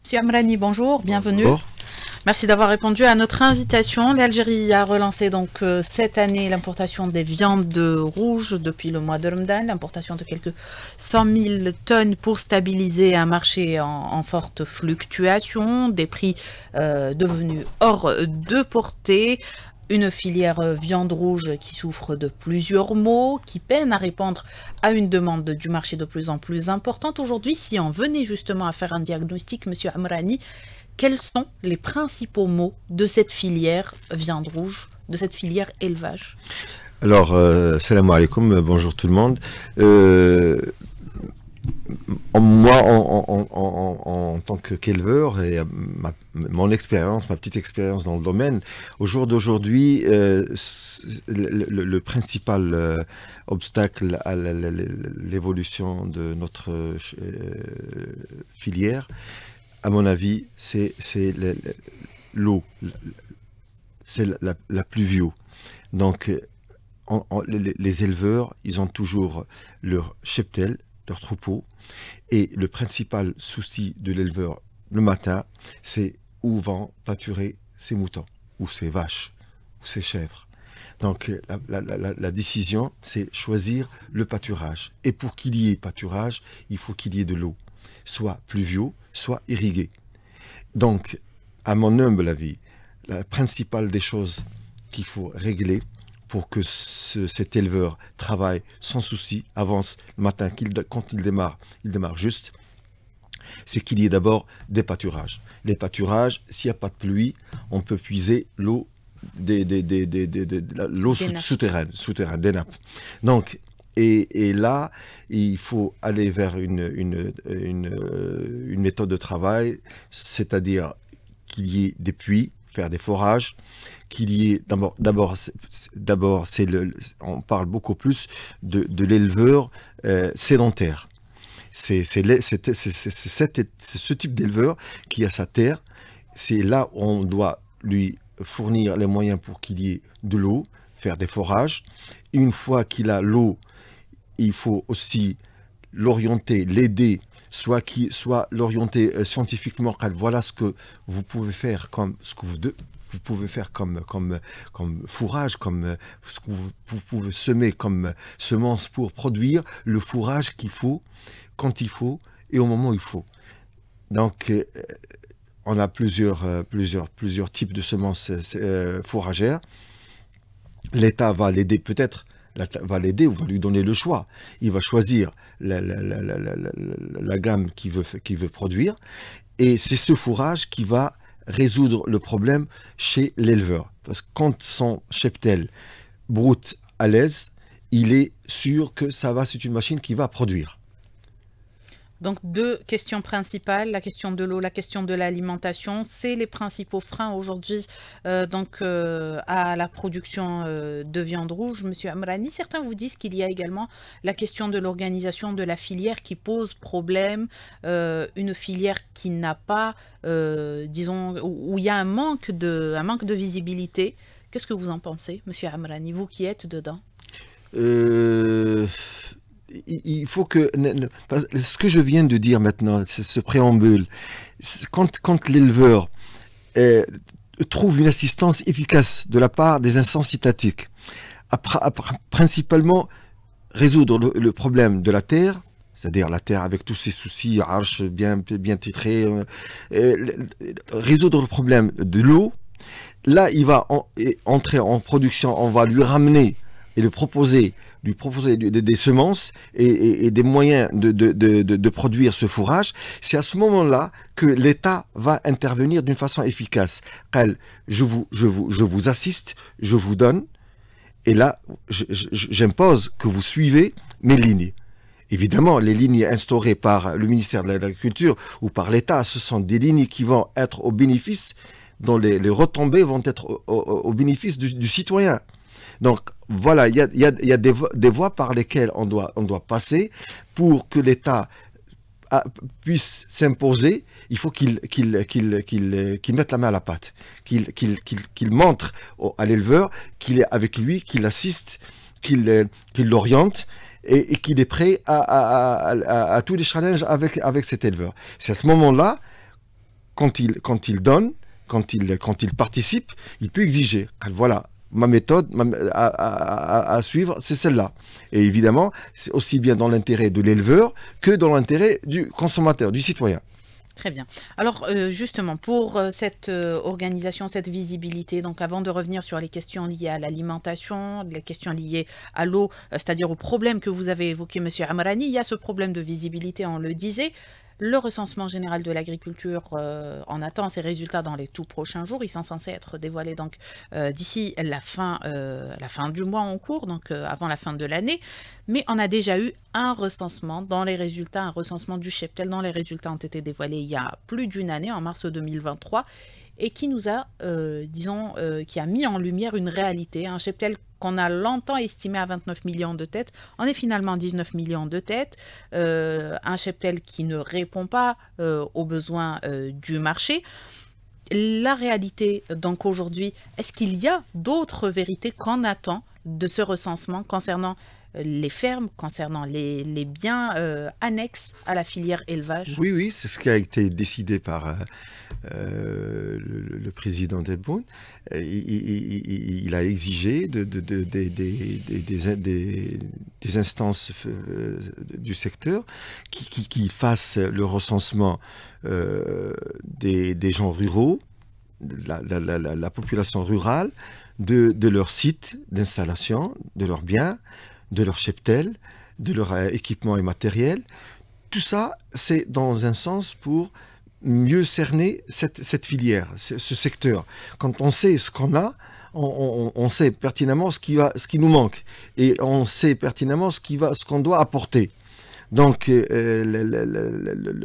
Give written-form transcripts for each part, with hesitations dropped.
Monsieur Amrani, bonjour, bienvenue. Bonjour. Merci d'avoir répondu à notre invitation. L'Algérie a relancé donc cette année l'importation des viandes rouges depuis le mois de Ramadan, l'importation de quelques 100 000 tonnes pour stabiliser un marché en forte fluctuation, des prix devenus hors de portée. Une filière viande rouge qui souffre de plusieurs maux, qui peine à répondre à une demande du marché de plus en plus importante. Aujourd'hui, si on venait justement à faire un diagnostic, Monsieur Amrani, quels sont les principaux maux de cette filière viande rouge, de cette filière élevage? Alors, salam alaikum, bonjour tout le monde. Moi, en tant qu'éleveur, et mon expérience, ma petite expérience dans le domaine, au jour d'aujourd'hui, le principal obstacle à l'évolution de notre filière, à mon avis, c'est l'eau, c'est la pluvio. Donc, les éleveurs, ils ont toujours leur cheptel, leur troupeau, et le principal souci de l'éleveur le matin, c'est où vont pâturer ses moutons, ou ses vaches, ou ses chèvres. Donc la décision, c'est choisir le pâturage. Et pour qu'il y ait pâturage, il faut qu'il y ait de l'eau, soit pluvio, soit irriguée. Donc, à mon humble avis, la principale des choses qu'il faut régler pour que cet éleveur travaille sans souci, avance le matin, quand il démarre juste, c'est qu'il y ait d'abord des pâturages. Les pâturages, s'il n'y a pas de pluie, on peut puiser l'eau souterraine, des nappes. Donc, et là, il faut aller vers une méthode de travail, c'est-à-dire qu'il y ait des puits, faire des forages, qu'il y ait d'abord on parle beaucoup plus de l'éleveur sédentaire. C'est ce type d'éleveur qui a sa terre. C'est là où on doit lui fournir les moyens pour qu'il y ait de l'eau, faire des forages. Une fois qu'il a l'eau, il faut aussi l'orienter, l'aider, soit l'orienter scientifiquement. Voilà ce que vous pouvez faire comme ce que vous pouvez faire comme fourrage, comme ce que vous pouvez semer comme semence pour produire le fourrage qu'il faut, quand il faut et au moment où il faut. Donc, on a plusieurs types de semences fourragères. L'État va l'aider peut-être, va l'aider ou va lui donner le choix. Il va choisir la gamme qu'il veut produire, et c'est ce fourrage qui va résoudre le problème chez l'éleveur. Parce que quand son cheptel broute à l'aise, il est sûr que c'est une machine qui va produire. Donc, deux questions principales, la question de l'eau, la question de l'alimentation, c'est les principaux freins aujourd'hui à la production de viande rouge. Monsieur Amrani, certains vous disent qu'il y a également la question de l'organisation de la filière qui pose problème, une filière qui n'a pas, disons, où il y a un manque de visibilité. Qu'est-ce que vous en pensez, Monsieur Amrani, vous qui êtes dedans? Il faut que ce que je viens de dire maintenant, c'est ce préambule, quand l'éleveur trouve une assistance efficace de la part des instances étatiques, principalement résoudre le problème de la terre, c'est-à-dire la terre avec tous ses soucis, arches bien titrées, résoudre le problème de l'eau. Là, il va entrer en production, on va lui ramener et lui proposer des semences et des moyens de produire ce fourrage. C'est à ce moment-là que l'État va intervenir d'une façon efficace. Je vous assiste, je vous donne, et là, j'impose que vous suivez mes lignes. Évidemment, les lignes instaurées par le ministère de l'Agriculture ou par l'État, ce sont des lignes qui vont être au bénéfice, dont les retombées vont être au bénéfice du citoyen. Donc voilà, il y a des voies par lesquelles on doit passer pour que l'État puisse s'imposer. Il faut qu'il mette la main à la pâte, qu'il montre à l'éleveur qu'il est avec lui, qu'il l'assiste, qu'il l'oriente et qu'il est prêt à tous les challenges avec cet éleveur. C'est à ce moment-là quand il donne, quand il participe, il peut exiger. Voilà, ma méthode à suivre, c'est celle-là. Et évidemment, c'est aussi bien dans l'intérêt de l'éleveur que dans l'intérêt du consommateur, du citoyen. Très bien. Alors justement, pour cette organisation, cette visibilité, donc avant de revenir sur les questions liées à l'alimentation, les questions liées à l'eau, c'est-à-dire au problème que vous avez évoqué, Monsieur Amrani, il y a ce problème de visibilité, on le disait. Le recensement général de l'agriculture en attend ses résultats dans les tout prochains jours. Ils sont censés être dévoilés donc d'ici la fin du mois en cours, donc avant la fin de l'année. Mais on a déjà eu un recensement dans les résultats, un recensement du cheptel dont les résultats ont été dévoilés il y a plus d'une année, en mars 2023, et qui nous a, qui a mis en lumière une réalité, un cheptel qu'on a longtemps estimé à 29 millions de têtes, on est finalement 19 millions de têtes, un cheptel qui ne répond pas aux besoins du marché. La réalité, donc aujourd'hui, est-ce qu'il y a d'autres vérités qu'on attend de ce recensement concernant les fermes, concernant les biens annexes à la filière élevage? Oui, c'est ce qui a été décidé par le président Tebboune. Il a exigé des instances du secteur qui fassent le recensement des gens ruraux, la population rurale, de leur site d'installation, de leurs biens, de leur cheptel, de leur équipement et matériel. Tout ça, c'est dans un sens pour mieux cerner cette filière, ce secteur. Quand on sait ce qu'on a, on sait pertinemment ce qui nous manque. Et on sait pertinemment ce qu'on doit apporter. Donc,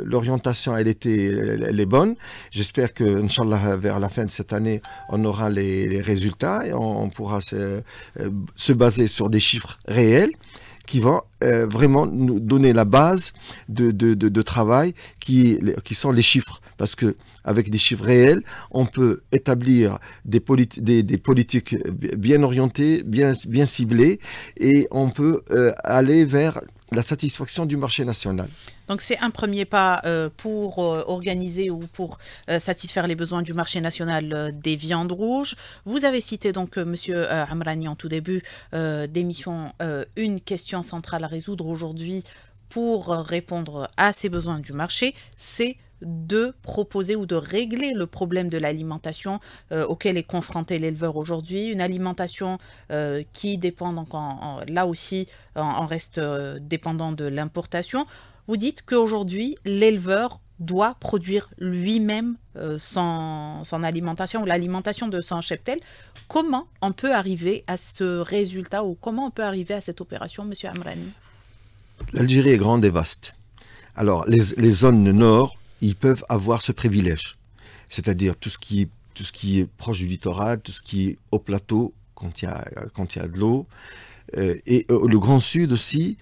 l'orientation, elle est bonne. J'espère que, Inch'Allah, vers la fin de cette année, on aura les résultats et on pourra se baser sur des chiffres réels qui vont vraiment nous donner la base de travail qui sont les chiffres. Parce que avec des chiffres réels, on peut établir des politiques bien orientées, bien ciblées, et on peut aller vers la satisfaction du marché national. Donc c'est un premier pas pour organiser ou pour satisfaire les besoins du marché national des viandes rouges. Vous avez cité donc Monsieur Amrani en tout début d'émission une question centrale à résoudre aujourd'hui pour répondre à ces besoins du marché, c'est de proposer ou de régler le problème de l'alimentation auquel est confronté l'éleveur aujourd'hui. Une alimentation qui dépend, donc là aussi, on reste dépendant de l'importation. Vous dites qu'aujourd'hui, l'éleveur doit produire lui-même son alimentation ou l'alimentation de son cheptel. Comment on peut arriver à ce résultat ou comment on peut arriver à cette opération, Monsieur Amrani? L'Algérie est grande et vaste. Alors, les zones nord, ils peuvent avoir ce privilège. C'est-à-dire tout ce qui est proche du littoral, tout ce qui est au plateau, quand il y a de l'eau. Et le Grand Sud aussi,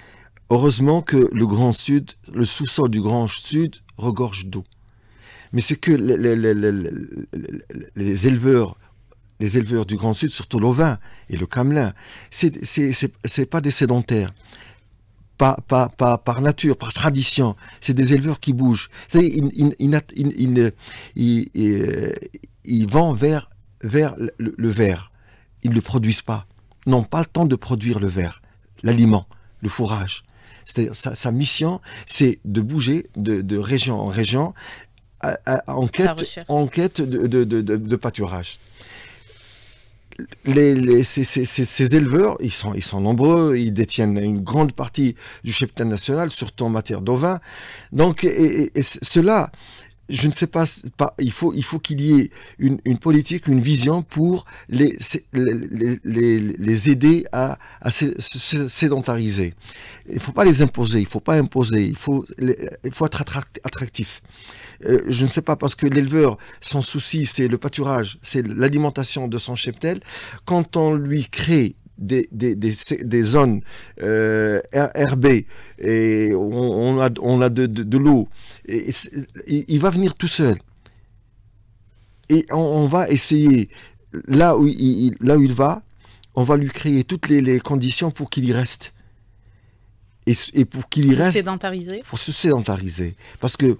heureusement que le Grand Sud, le sous-sol du Grand Sud regorge d'eau. Mais c'est que les éleveurs du Grand Sud, surtout l'ovin et le camelin, c'est pas des sédentaires. Pas par nature, par tradition. C'est des éleveurs qui bougent. Ils vont vers le verre. Ils ne le produisent pas. Ils n'ont pas le temps de produire le verre, l'aliment, le fourrage. C'est-à-dire, sa mission, c'est de bouger de région en région en quête de pâturage. Ces éleveurs, ils sont nombreux, ils détiennent une grande partie du cheptel national, surtout en matière d'ovins. Donc, cela, je ne sais pas, il faut qu'il y ait une politique, une vision pour les aider à se sédentariser. Il ne faut pas les imposer, il ne faut pas imposer, il faut être attractif. Je ne sais pas, parce que l'éleveur, son souci, c'est le pâturage, c'est l'alimentation de son cheptel. Quand on lui crée des zones herbées et on a de l'eau, il va venir tout seul. Et on va essayer, là où il va, on va lui créer toutes les conditions pour qu'il y reste. Et pour qu'il y reste... Sédentariser. Pour se sédentariser. Parce que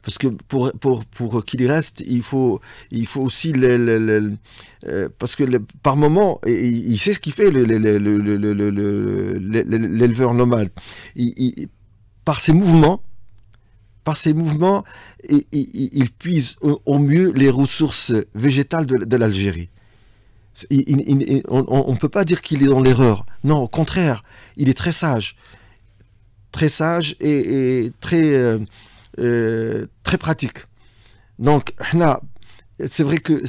Parce que pour qu'il y reste, il faut aussi parce que par moment, il sait ce qu'il fait, l'éleveur nomade. Par ses mouvements, il puise au mieux les ressources végétales de l'Algérie. On ne peut pas dire qu'il est dans l'erreur. Non, au contraire, il est très sage et très pratique. Donc, là, c'est vrai que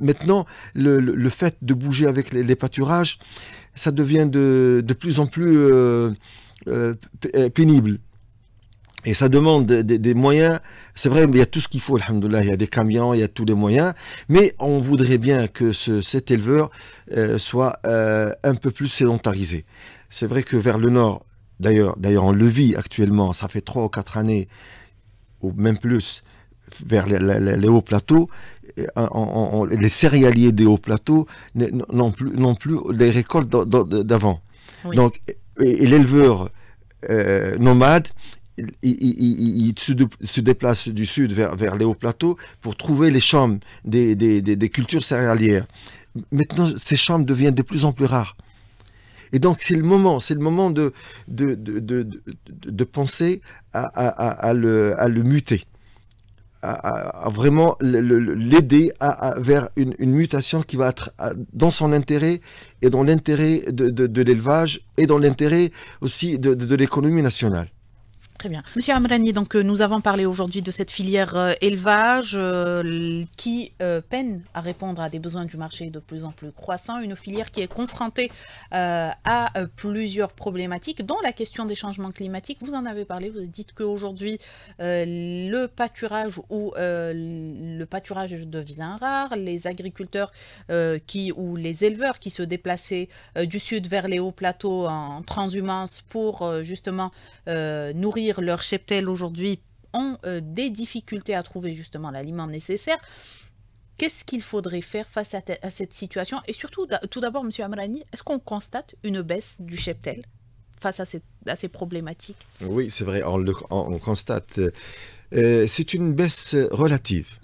maintenant, le fait de bouger avec les pâturages, ça devient de plus en plus pénible. Et ça demande des moyens. C'est vrai, il y a tout ce qu'il faut, alhamdoulilah, il y a des camions, il y a tous les moyens. Mais on voudrait bien que cet éleveur soit un peu plus sédentarisé. C'est vrai que vers le nord, d'ailleurs on le vit actuellement, ça fait 3 ou 4 années, ou même plus, vers les hauts plateaux, les céréaliers des hauts plateaux n'ont plus les récoltes d'avant. Oui. Donc, et l'éleveur nomade, il se déplace du sud vers les hauts plateaux pour trouver les chambres des cultures céréalières. Maintenant, ces chambres deviennent de plus en plus rares. Et donc, c'est le moment de penser à le muter, à vraiment l'aider vers une mutation qui va être dans son intérêt et dans l'intérêt de l'élevage et dans l'intérêt aussi de l'économie nationale. Très bien. Monsieur Amrani, donc nous avons parlé aujourd'hui de cette filière élevage qui peine à répondre à des besoins du marché de plus en plus croissants, une filière qui est confrontée à plusieurs problématiques, dont la question des changements climatiques. Vous en avez parlé, vous dites qu'aujourd'hui le pâturage devient rare, les agriculteurs ou les éleveurs qui se déplaçaient du sud vers les hauts plateaux en transhumance pour justement nourrir leur cheptel aujourd'hui ont des difficultés à trouver justement l'aliment nécessaire. Qu'est-ce qu'il faudrait faire face à cette situation? Et surtout, tout d'abord, M. Amrani, est-ce qu'on constate une baisse du cheptel face à ces problématiques? Oui, c'est vrai, on constate. C'est une baisse relative.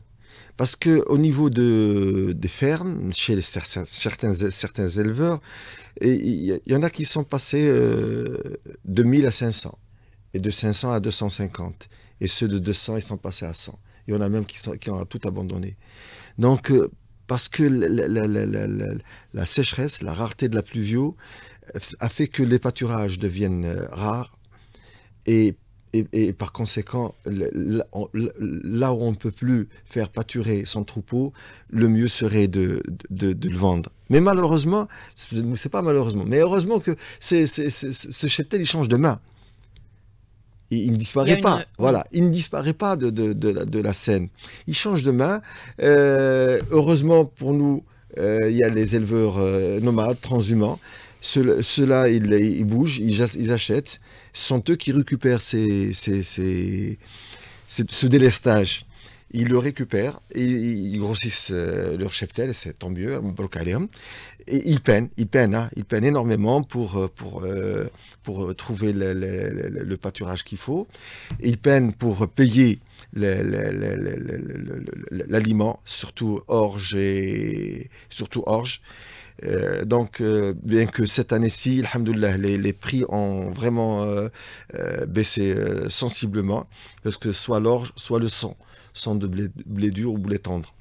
Parce qu'au niveau des fermes, chez certains éleveurs, il y en a qui sont passés de 1000 à 500. Et de 500 à 250. Et ceux de 200, ils sont passés à 100. Il y en a même qui ont tout abandonné. Donc, parce que la sécheresse, la rareté de la pluvio a fait que les pâturages deviennent rares. Et par conséquent, là où on ne peut plus faire pâturer son troupeau, le mieux serait de le vendre. Mais malheureusement, c'est pas malheureusement, mais heureusement que ce cheptel, il change de main. Il ne disparaît pas, voilà, il ne disparaît pas de la scène. Il change de main. Heureusement pour nous, il y a les éleveurs nomades, transhumants. Ceux-là, ils bougent, ils achètent. Ce sont eux qui récupèrent ce délestage. Ils le récupèrent, et ils grossissent leur cheptel, et c'est tant mieux, et ils peinent énormément pour trouver le pâturage qu'il faut. Et ils peinent pour payer l'aliment, surtout orge. Donc, bien que cette année-ci, alhamdoulilah, les prix ont vraiment baissé sensiblement, parce que soit l'orge, soit le son de blé dur ou blé tendre.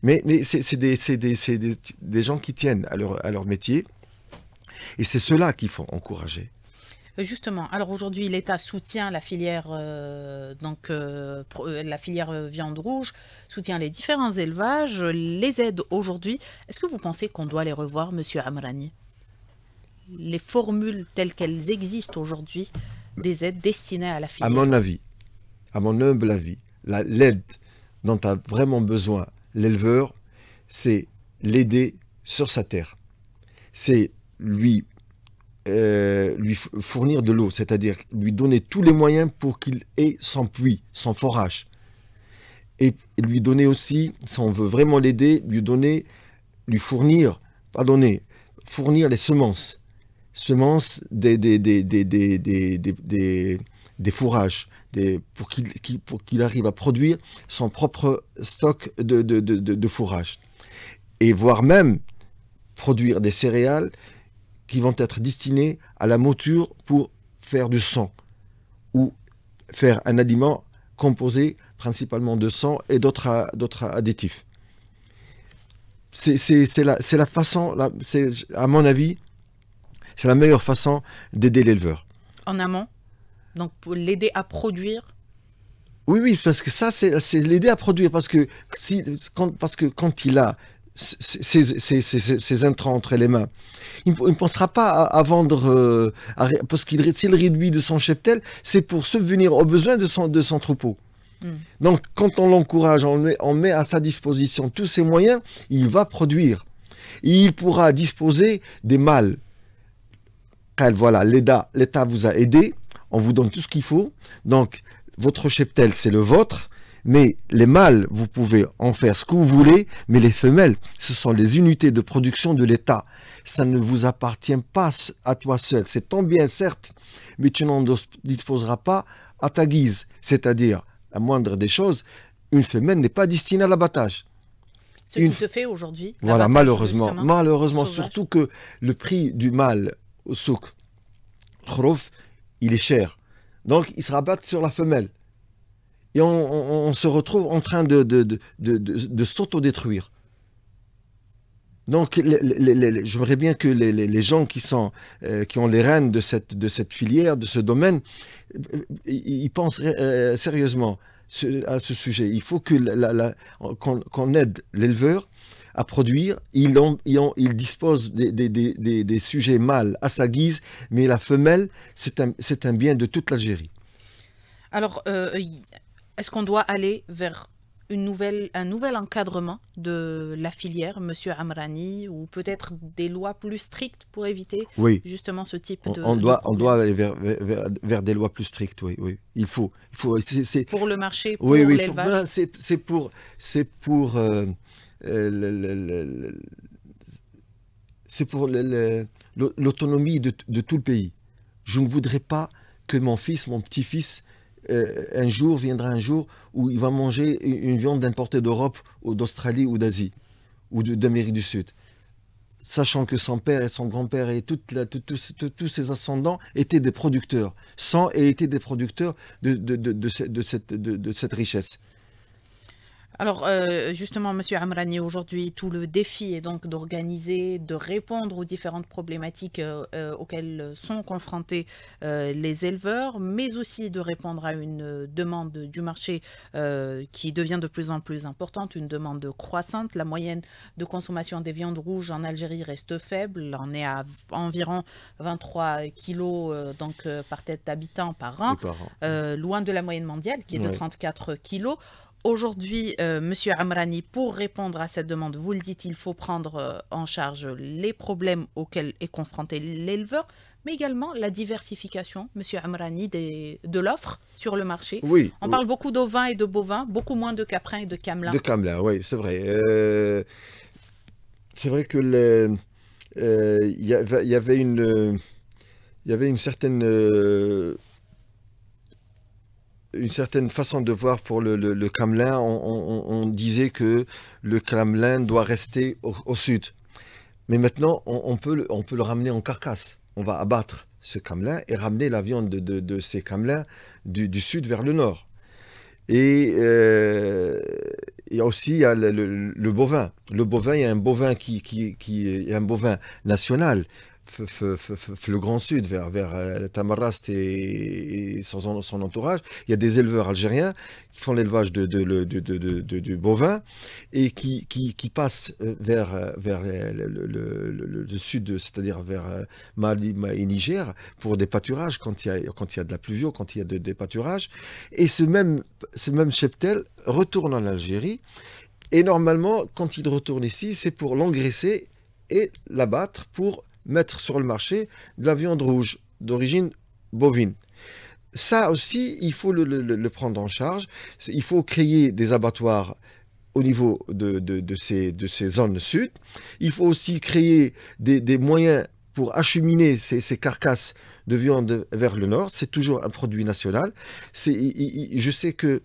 Mais c'est des gens qui tiennent à leur métier, et c'est ceux-là qu'il faut encourager. Justement, alors aujourd'hui, l'État soutient la filière, la filière viande rouge, soutient les différents élevages, les aide aujourd'hui. Est-ce que vous pensez qu'on doit les revoir, Monsieur Amrani? Les formules telles qu'elles existent aujourd'hui, des aides destinées à la filière. À mon avis, à mon humble avis, l'aide dont a vraiment besoin l'éleveur, c'est l'aider sur sa terre. C'est lui fournir de l'eau, c'est-à-dire lui donner tous les moyens pour qu'il ait son puits, son forage. Et lui donner aussi, si on veut vraiment l'aider, fournir les semences. Semences des des fourrages, pour qu'il arrive à produire son propre stock de fourrage. Et voire même produire des céréales qui vont être destinées à la mouture pour faire du sang ou faire un aliment composé principalement de sang et d'autres additifs. C'est la façon, à mon avis, c'est la meilleure façon d'aider l'éleveur. En amont, donc pour l'aider à produire. Oui, parce que ça, c'est l'aider à produire. Parce que quand il a ces intrants entre les mains, il ne pensera pas à vendre, parce s'il réduit de son cheptel, c'est pour subvenir aux besoins de son troupeau. Donc, quand on l'encourage, on met à sa disposition tous ses moyens, il va produire. Et il pourra disposer des mâles. Voilà, l'État vous a aidé, on vous donne tout ce qu'il faut. Donc, votre cheptel, c'est le vôtre. Mais les mâles, vous pouvez en faire ce que vous voulez, mais les femelles, ce sont les unités de production de l'État. Ça ne vous appartient pas à toi seul. C'est ton bien, certes, mais tu n'en disposeras pas à ta guise. C'est-à-dire, la moindre des choses, une femelle n'est pas destinée à l'abattage. Ce qui se fait aujourd'hui. Voilà, malheureusement, surtout que le prix du mâle au souk, khrouf, il est cher. Donc, il se rabatte sur la femelle. Et on se retrouve en train de s'autodétruire. Donc, j'aimerais bien que les gens qui ont les rênes de cette filière, de ce domaine, ils pensent sérieusement à ce sujet. Il faut qu'on aide l'éleveur à produire. Il dispose des sujets mâles à sa guise, mais la femelle, c'est un bien de toute l'Algérie. Alors, est-ce qu'on doit aller vers un nouvel encadrement de la filière, Monsieur Amrani, ou peut-être des lois plus strictes pour éviter justement ce type de on doit aller vers des lois plus strictes, oui. Il faut pour le marché, pour l'élevage. C'est pour l'autonomie de tout le pays. Je ne voudrais pas que mon petit-fils, viendra un jour où il va manger une viande importée d'Europe ou d'Australie ou d'Asie ou d'Amérique du Sud, sachant que son père et son grand-père et tous ses ascendants étaient des producteurs, étaient des producteurs de cette richesse. Alors, justement, Monsieur Amrani, aujourd'hui, tout le défi est donc d'organiser, de répondre aux différentes problématiques auxquelles sont confrontés les éleveurs, mais aussi de répondre à une demande du marché qui devient de plus en plus importante, une demande croissante. La moyenne de consommation des viandes rouges en Algérie reste faible. On est à environ 23 kilos par tête d'habitant par an, loin de la moyenne mondiale qui est de 34 kilos. Aujourd'hui, Monsieur Amrani, pour répondre à cette demande, vous le dites, il faut prendre en charge les problèmes auxquels est confronté l'éleveur, mais également la diversification, Monsieur Amrani, de l'offre sur le marché. Oui. On parle beaucoup d'ovins et de bovins, beaucoup moins de caprins et de camelins. De camelins, oui, c'est vrai. C'est vrai que il y avait une certaine façon de voir pour le camelin. On disait que le camelin doit rester au sud. Mais maintenant, on peut le ramener en carcasse. On va abattre ce camelin et ramener la viande de ces camelins du sud vers le nord. Et aussi, il y a le bovin. Le bovin, il y a un bovin qui est un bovin national. Le Grand Sud, vers Tamarast et son entourage, il y a des éleveurs algériens qui font l'élevage du bovin et qui passent vers le sud, c'est-à-dire vers Mali et Niger, pour des pâturages, quand il y a de la pluvio, quand il y a des pâturages. Et ce même cheptel retourne en Algérie. Et normalement, quand il retourne ici, c'est pour l'engraisser et l'abattre pour mettre sur le marché de la viande rouge d'origine bovine. Ça aussi, il faut le prendre en charge. Il faut créer des abattoirs au niveau de ces zones sud. Il faut aussi créer des moyens pour acheminer ces carcasses de viande vers le nord. C'est toujours un produit national. Je sais que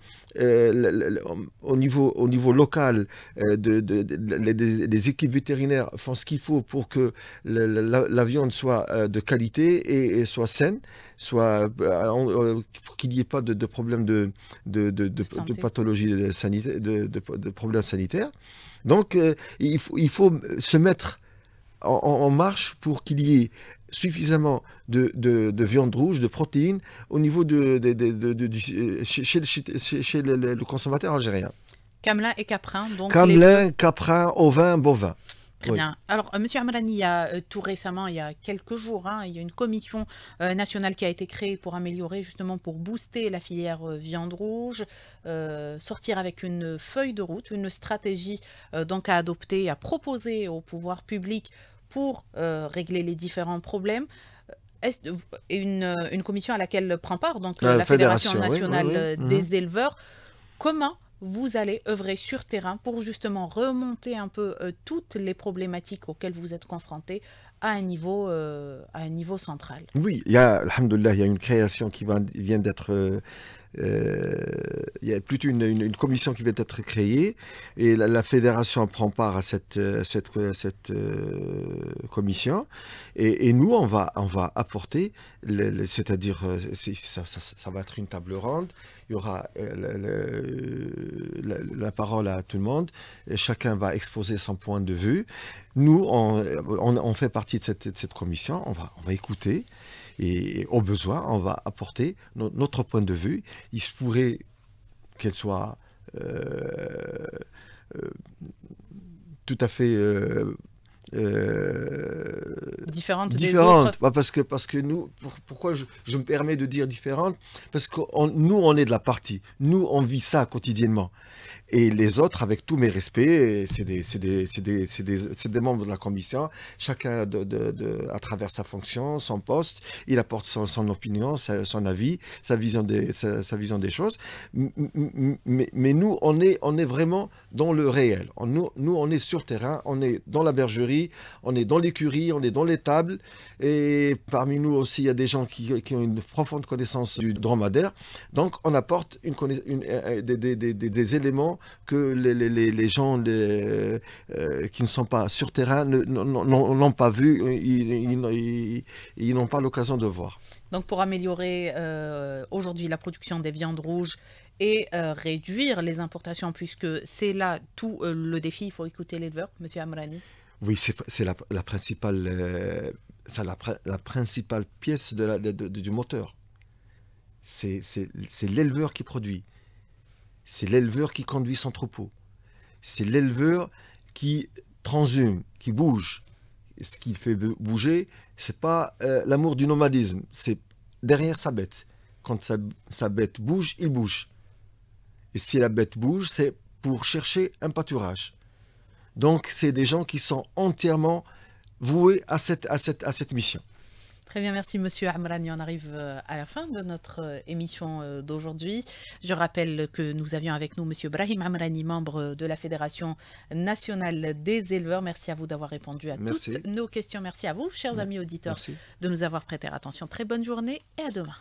au niveau local, les équipes vétérinaires font ce qu'il faut pour que la viande soit de qualité et soit saine, pour qu'il n'y ait pas de problème de pathologie sanitaire, de problèmes sanitaires. Donc, il faut se mettre en marche pour qu'il y ait suffisamment de viande rouge, de protéines au niveau chez le consommateur algérien. Camelin et caprin. Donc Camelin, caprin, ovin, bovin. Très bien. Alors, Monsieur Amrani, il y a tout récemment, il y a quelques jours, il y a une commission nationale qui a été créée pour améliorer, justement, pour booster la filière viande rouge, sortir avec une feuille de route, une stratégie donc à adopter, à proposer au pouvoir public pour régler les différents problèmes. Une commission à laquelle prend part donc la Fédération nationale des éleveurs. Comment vous allez œuvrer sur terrain pour justement remonter un peu toutes les problématiques auxquelles vous êtes confrontés à un niveau central? Oui, alhamdoulilah, il y a une création qui vient d'être... il y a plutôt une commission qui vient d'être créée et la fédération prend part à cette commission et nous on va apporter, c'est-à-dire ça va être une table ronde, il y aura la parole à tout le monde et chacun va exposer son point de vue. Nous on fait partie de cette commission, on va écouter. Et au besoin, on va apporter notre point de vue. Il se pourrait qu'elle soit tout à fait différente des autres. Parce que nous, pourquoi je me permets de dire différente? Parce que nous, on est de la partie. Nous, on vit ça quotidiennement. Et les autres, avec tous mes respects, c'est des membres de la commission. Chacun, à travers sa fonction, son poste, il apporte son opinion, son avis, sa vision des choses. Mais nous, on est vraiment dans le réel. Nous, on est sur terrain, on est dans la bergerie, on est dans l'écurie, on est dans les tables. Et parmi nous aussi, il y a des gens qui ont une profonde connaissance du dromadaire. Donc, on apporte des éléments que les gens qui ne sont pas sur terrain n'ont pas vu, ils n'ont pas l'occasion de voir. Donc pour améliorer aujourd'hui la production des viandes rouges et réduire les importations, puisque c'est là tout le défi, il faut écouter l'éleveur, Monsieur Amrani. Oui, c'est la principale pièce du moteur. C'est l'éleveur qui produit. C'est l'éleveur qui conduit son troupeau. C'est l'éleveur qui transhume, qui bouge. Et ce qui fait bouger, c'est pas l'amour du nomadisme, c'est derrière sa bête. Quand sa bête bouge, il bouge. Et si la bête bouge, c'est pour chercher un pâturage. Donc, c'est des gens qui sont entièrement voués à cette mission. Très bien, merci Monsieur Amrani. On arrive à la fin de notre émission d'aujourd'hui. Je rappelle que nous avions avec nous Monsieur Brahim Amrani, membre de la Fédération nationale des éleveurs. Merci à vous d'avoir répondu à toutes nos questions. Merci à vous, chers amis auditeurs, de nous avoir prêté attention. Très bonne journée et à demain.